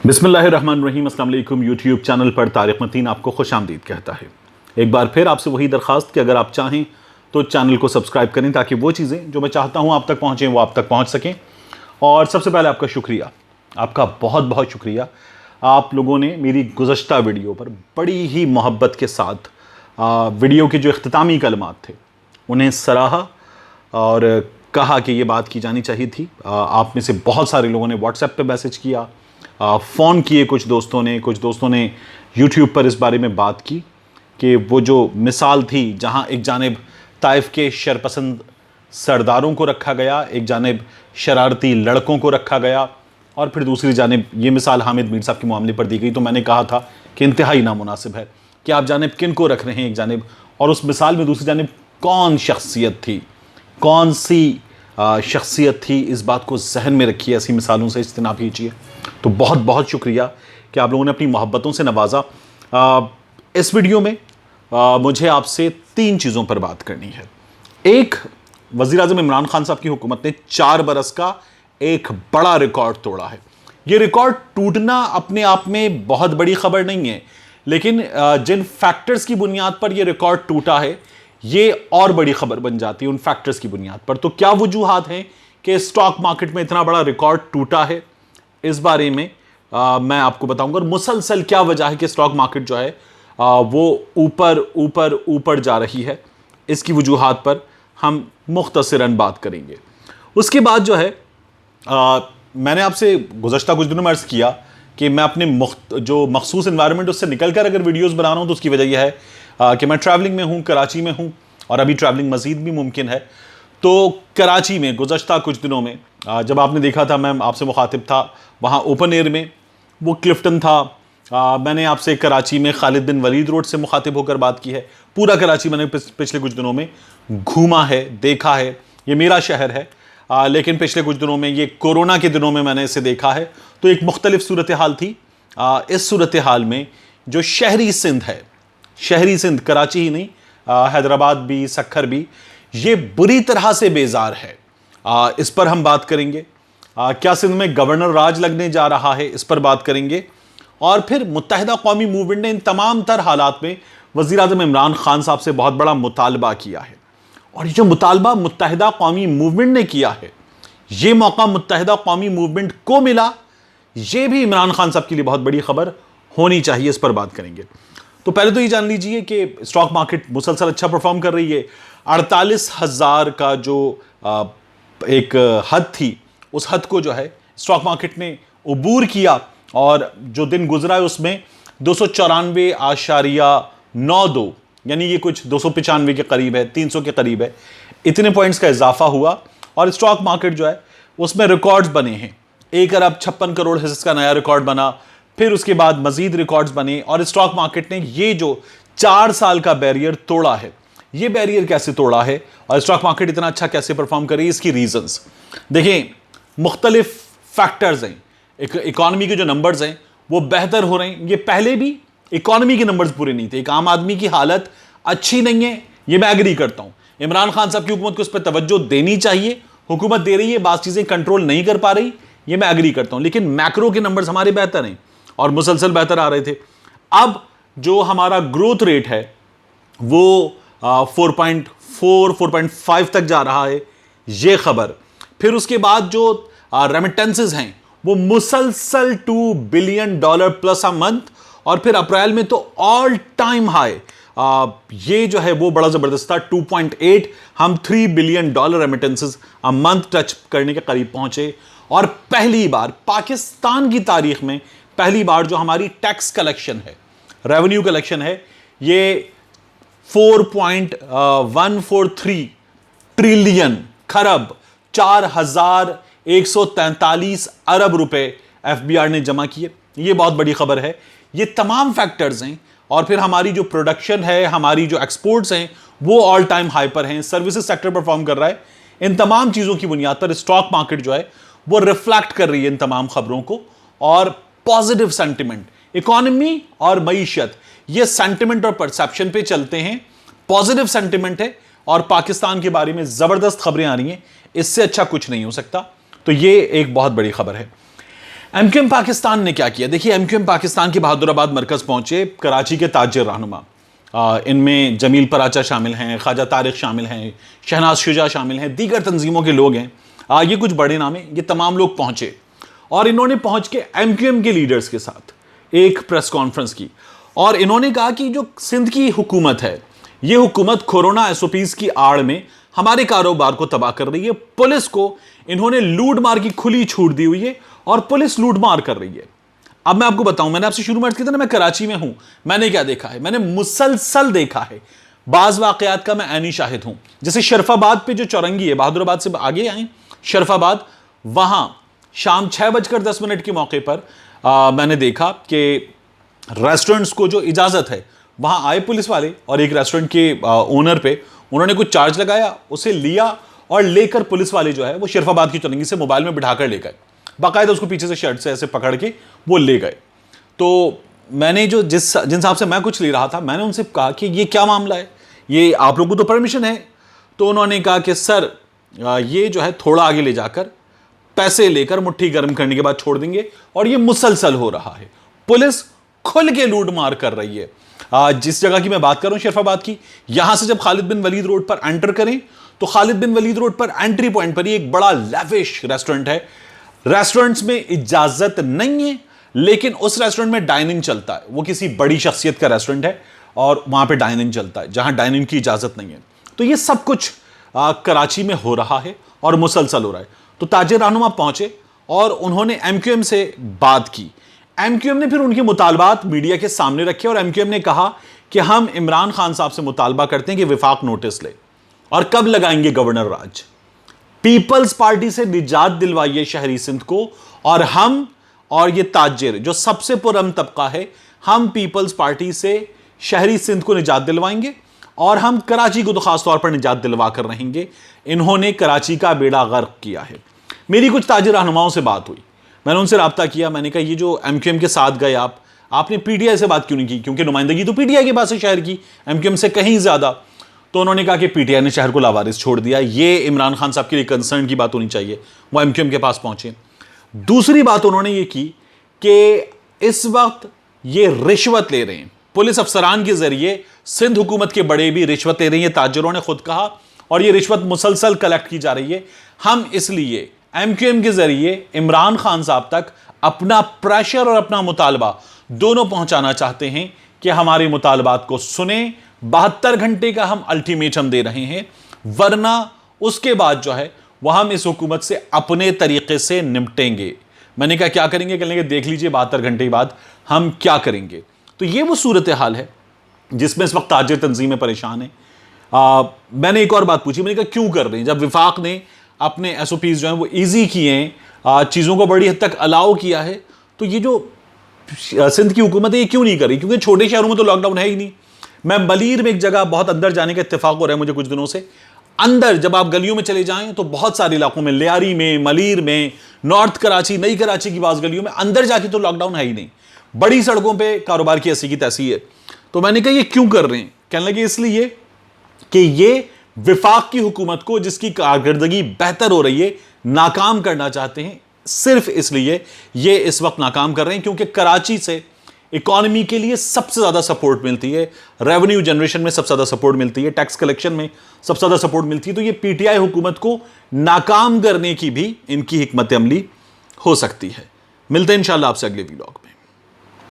बिस्मिल्लाहिर्रहमानिर्रहीम। अस्सलाम वालेकुम। यूट्यूब चैनल पर तारिक मतीन आपको खुशामदीद कहता है। एक बार फिर आपसे वही दरख्वास्त कि अगर आप चाहें तो चैनल को सब्सक्राइब करें ताकि वो चीज़ें जो मैं चाहता हूँ आप तक पहुँचें वो आप तक पहुँच सकें। और सबसे पहले आपका शुक्रिया, आपका बहुत बहुत शुक्रिया। आप लोगों ने मेरी गुज़श्ता वीडियो पर बड़ी ही मोहब्बत के साथ वीडियो के जो इख्तितामी कलमात थे उन्हें सराहा और कहा कि ये बात की जानी चाहिए थी। आप में से बहुत सारे लोगों ने व्हाट्सएप पे मैसेज किया, फ़ोन किए, कुछ दोस्तों ने यूट्यूब पर इस बारे में बात की कि वो जो मिसाल थी जहां एक जानिब ताइफ के शरपसंद सरदारों को रखा गया, एक जानिब शरारती लड़कों को रखा गया और फिर दूसरी जानिब ये मिसाल हामिद मीर साहब के मामले पर दी गई, तो मैंने कहा था कि इंतहाई नामुनासिब है कि आप जानिब किन को रख रहे हैं एक जानिब, और उस मिसाल में दूसरी जानिब कौन शख्सियत थी, कौन सी शख्सियत थी, इस बात को जहन में रखिए, ऐसी मिसालों से इज्तनाब कीजिए। तो बहुत बहुत शुक्रिया कि आप लोगों ने अपनी मोहब्बतों से नवाजा। इस वीडियो में मुझे आपसे 3 चीज़ों पर बात करनी है। एक, वज़ीर-ए-आज़म इमरान खान साहब की हुकूमत ने 4 बरस का एक बड़ा रिकॉर्ड तोड़ा है। ये रिकॉर्ड टूटना अपने आप में बहुत बड़ी खबर नहीं है, लेकिन जिन फैक्टर्स की बुनियाद पर यह रिकॉर्ड टूटा है ये और बड़ी खबर बन जाती है उन फैक्टर्स की बुनियाद पर। तो क्या वजूहात हैं कि स्टॉक मार्केट में इतना बड़ा रिकॉर्ड टूटा है, इस बारे में मैं आपको बताऊंगा। और मुसलसल क्या वजह है कि स्टॉक मार्केट जो है वो ऊपर ऊपर ऊपर जा रही है, इसकी वजूहात पर हम मुख्तसरन बात करेंगे। उसके बाद जो है मैंने आपसे गुज़श्ता कुछ दिनों में अर्ज़ किया कि मैं अपने जो मखसूस एनवायरनमेंट उससे निकल कर अगर वीडियोस बना रहा हूँ तो उसकी वजह यह है कि मैं ट्रैवलिंग में हूँ, कराची में हूँ, और अभी ट्रैवलिंग मज़ीद भी मुमकिन है। तो कराची में गुज़श्ता कुछ दिनों में जब आपने देखा था मैं आपसे मुखातिब था वहाँ ओपन एयर में, वो क्लिफ्टन था। मैंने आपसे कराची में खालिद बिन वलीद रोड से मुखातिब होकर बात की है। पूरा कराची मैंने पिछले कुछ दिनों में घूमा है, देखा है, ये मेरा शहर है। लेकिन पिछले कुछ दिनों में, ये कोरोना के दिनों में मैंने इसे देखा है, तो एक मुख्तलिफ सूरत हाल थी। इस सूरत हाल में जो शहरी सिंध है, शहरी सिंध, कराची ही नहीं, हैदराबाद भी, सक्खर भी, ये बुरी तरह से बेजार है। इस पर हम बात करेंगे। क्या सिंध में गवर्नर राज लगने जा रहा है, इस पर बात करेंगे। और फिर मुत्तहिदा कौमी मूवमेंट ने इन तमाम तर हालात में वज़ीर-ए-आज़म इमरान खान साहब से बहुत बड़ा मुतालबा किया है, और ये जो मुतालबा मुत्तहिदा कौमी मूवमेंट ने किया है, ये मौका मुत्तहिदा कौमी मूवमेंट को मिला, ये भी इमरान खान साहब के लिए बहुत बड़ी खबर होनी चाहिए, इस पर बात करेंगे। तो पहले तो ये जान लीजिए कि स्टॉक मार्केट मुसलसल अच्छा परफॉर्म कर रही है। 48,000 का जो एक हद थी, उस हद को जो है स्टॉक मार्केट ने अबूर किया, और जो दिन गुजरा है उसमें 294.92, यानी ये कुछ 295 के करीब है, 300 के करीब है, इतने पॉइंट्स का इजाफा हुआ। और स्टॉक मार्केट जो है उसमें रिकॉर्ड्स बने हैं। 1 अरब 56 करोड़ हिस्स का नया रिकॉर्ड बना, फिर उसके बाद मजीद रिकॉर्ड्स बने, और स्टॉक मार्केट ने ये जो 4 साल का बैरियर तोड़ा है, ये बैरियर कैसे तोड़ा है और स्टॉक मार्केट इतना अच्छा कैसे परफॉर्म करे, इसकी रीजंस देखें। मुख्तलिफ फैक्टर्स हैं। इकॉनमी के जो नंबर्स हैं वो बेहतर हो रहे हैं। ये पहले भी इकॉनमी के नंबर्स पूरे नहीं थे, एक आम आदमी की हालत अच्छी नहीं है, ये मैं एग्री करता हूं। इमरान खान साहब की हुकूमत को उस पर तवज्जो देनी चाहिए, हुकूमत दे रही है, बात चीजें कंट्रोल नहीं कर पा रही, ये मैं एग्री करता हूं। लेकिन मैक्रो के नंबर्स हमारे बेहतर हैं और मुसलसल बेहतर आ रहे थे। अब जो हमारा ग्रोथ रेट है वो 4.4 4.5 तक जा रहा है, ये खबर। फिर उसके बाद जो रेमिटेंसेस हैं वो मुसलसल $2 बिलियन प्लस अ मंथ, और फिर अप्रैल में तो ऑल टाइम हाई ये जो है वो बड़ा जबरदस्त था, 2.8, हम $3 billion remittances a month touch करने के करीब पहुंचे। और पहली बार पाकिस्तान की तारीख में पहली बार जो हमारी टैक्स कलेक्शन है, रेवेन्यू कलेक्शन है, ये 4.143 ट्रिलियन खरब 4,143 अरब रुपए एफबीआर ने जमा किए। ये बहुत बड़ी खबर है। ये तमाम फैक्टर्स हैं, और फिर हमारी जो प्रोडक्शन है, हमारी जो एक्सपोर्ट्स हैं वो ऑल टाइम हाई पर हैं, सर्विसेज सेक्टर परफॉर्म कर रहा है। इन तमाम चीज़ों की बुनियाद पर स्टॉक मार्केट जो है वो रिफ्लेक्ट कर रही है इन तमाम खबरों को, और पॉजिटिव सेंटिमेंट, इकोनॉमी और मईशत, ये सेंटिमेंट और परसेप्शन पे चलते हैं। पॉजिटिव सेंटिमेंट है और पाकिस्तान के बारे में जबरदस्त खबरें आ रही हैं, इससे अच्छा कुछ नहीं हो सकता। तो ये एक बहुत बड़ी खबर है। एमक्यूएम पाकिस्तान ने क्या किया? देखिए, एमक्यूएम पाकिस्तान के बहादुराबाद मरकज पहुंचे कराची के ताजिर रहनुमा, इनमें जमील पराचा शामिल हैं, ख्वाजा तारिक शामिल हैं, शहनाज शुजा शामिल हैं, दीगर तंजीमों के लोग हैं। ये कुछ बड़े नाम हैं। ये तमाम लोग पहुंचे और इन्होंने पहुंच के एमक्यूएम के लीडर्स के साथ एक प्रेस कॉन्फ्रेंस की और इन्होंने कहा कि जो सिंध की हुकूमत है, ये हुकूमत कोरोना एसओपीज की आड़ में हमारे कारोबार को तबाह कर रही है। पुलिस को इन्होंने लूट मार की खुली छूट दी हुई है और पुलिस लूट मार कर रही है। अब मैं आपको बताऊं, मैंने आपसे शुरू में किया था ना, मैं कराची में हूं। मैंने क्या देखा है? मैंने मुसलसल देखा है। बाज वाकयात का मैं ऐनी शाहिद हूं। जैसे शरफाबाद पे जो चौरंगी है, बहादुराबाद से आगे आए शरफाबाद, वहां शाम 6:10 के मौके पर मैंने देखा कि रेस्टोरेंट्स को जो इजाजत है, वहां आए पुलिस वाले और एक रेस्टोरेंट के ओनर पे उन्होंने कुछ चार्ज लगाया, उसे लिया और लेकर पुलिस वाले जो है वो शरफाबाद की चौरंगी से मोबाइल में बिठाकर ले गए। बाकायदा उसको पीछे से शर्ट से ऐसे पकड़ के वो ले गए। तो मैंने जो जिन साहब से मैं कुछ ले रहा था, मैंने उनसे कहा कि ये क्या मामला है, ये आप लोगों को तो परमिशन है। तो उन्होंने कहा कि सर, ये जो है थोड़ा आगे ले जाकर पैसे लेकर मुट्ठी गर्म करने के बाद छोड़ देंगे और ये मुसलसल हो रहा है। पुलिस खुल के लूट मार कर रही है। जिस जगह की मैं बात कर रहा हूं, शरफाबाद की, यहां से जब खालिद बिन वलीद रोड पर एंटर करें तो खालिद बिन वलीद रोड पर एंट्री पॉइंट पर ही एक बड़ा लैविश रेस्टोरेंट है। रेस्टोरेंट्स में इजाजत नहीं है, लेकिन उस रेस्टोरेंट में डाइनिंग चलता है। वो किसी बड़ी शख्सियत का रेस्टोरेंट है और वहां पे डाइनिंग चलता है, जहां डाइनिंग की इजाजत नहीं है। तो ये सब कुछ कराची में हो रहा है और मुसलसल हो रहा है। तो ताजिर रहनुमा पहुंचे और उन्होंने एमक्यूएम से बात की। एमक्यूएम ने फिर उनके मुतालबात मीडिया के सामने रखे और एमक्यूएम ने कहा कि हम इमरान खान साहब से मुतालबा करते हैं कि विफाक नोटिस ले और कब लगाएंगे गवर्नर राज। पीपल्स पार्टी से निजात दिलवाइए शहरी सिंध को, और हम और ये ताजिर जो सबसे पुरअमन तबका है, हम पीपल्स पार्टी से शहरी सिंध को निजात दिलवाएंगे और हम कराची को तो खास तौर पर निजात दिलवा कर रहेंगे। इन्होंने कराची का बेड़ा गर्क किया है। मेरी कुछ ताजिर रहनुमाओं से बात हुई, मैंने उनसे रब्ता किया। मैंने कहा ये जो एमक्यूएम के साथ गए आपने पीटीआई से बात क्यों नहीं की? क्योंकि नुमाइंदगी तो पीटीआई के पास है शहर की, एमक्यूएम से कहीं ज्यादा। तो उन्होंने कहा कि पीटीआई ने शहर को लावारिस छोड़ दिया। ये इमरान खान साहब के लिए कंसर्न की बात होनी चाहिए। वो एमक्यूएम के पास पहुंचे। दूसरी बात उन्होंने ये की कि इस वक्त ये रिश्वत ले रहे हैं, पुलिस अफसरान के जरिए सिंध हुकूमत के बड़े भी रिश्वत ले रही है, ताजिरों ने खुद कहा, और ये रिश्वत मुसलसल कलेक्ट की जा रही है। हम इसलिए एमक्यूएम के जरिए इमरान खान साहब तक अपना प्रेशर और अपना मुतालबा दोनों पहुंचाना चाहते हैं कि हमारे मुतालबात को सुने। 72 घंटे का हम अल्टीमेटम दे रहे हैं, वरना उसके बाद जो है वह हम इस हुकूमत से अपने तरीके से निपटेंगे। मैंने कहा क्या करेंगे? कहने के देख लीजिए 72 घंटे बाद हम क्या करेंगे। तो ये वो सूरत हाल है जिसमें इस वक्त ताजिर तंजीमें परेशान हैं। मैंने एक और बात पूछी, मैंने कहा क्यों कर रहे हैं? जब विफाक ने अपने एसओपीज जो हैं वो ईजी किए हैं, चीज़ों को बड़ी हद तक अलाउ किया है, तो ये जो सिंध की हुकूमत है ये क्यों नहीं कर रही? क्योंकि छोटे शहरों में तो लॉकडाउन है ही नहीं। मैं मलीर में एक जगह बहुत अंदर जाने का इत्तेफाक हो रहा है मुझे कुछ दिनों से। अंदर जब आप गलियों में चले जाएं तो बहुत सारे इलाकों में, लियारी में, मलीर में, नॉर्थ कराची, नई कराची की बाज़ गलियों में अंदर जाके तो लॉकडाउन है ही नहीं। बड़ी सड़कों पे कारोबार की ऐसी की तैसी है। तो मैंने कहा ये क्यों कर रहे हैं? कहने लगे इसलिए कि ये विफाक की हुकूमत को, जिसकी कारकर्दगी बेहतर हो रही है, नाकाम करना चाहते हैं। सिर्फ इसलिए ये इस वक्त नाकाम कर रहे हैं क्योंकि कराची से इकॉनमी के लिए सबसे ज्यादा सपोर्ट मिलती है, रेवेन्यू जनरेशन में सबसे ज्यादा सपोर्ट मिलती है, टैक्स कलेक्शन में सबसे ज्यादा सपोर्ट मिलती है। तो ये पीटीआई हुकूमत को नाकाम करने की भी इनकी हिकमत अमली हो सकती है। मिलते हैं इंशाल्लाह आपसे अगले व्लॉग में।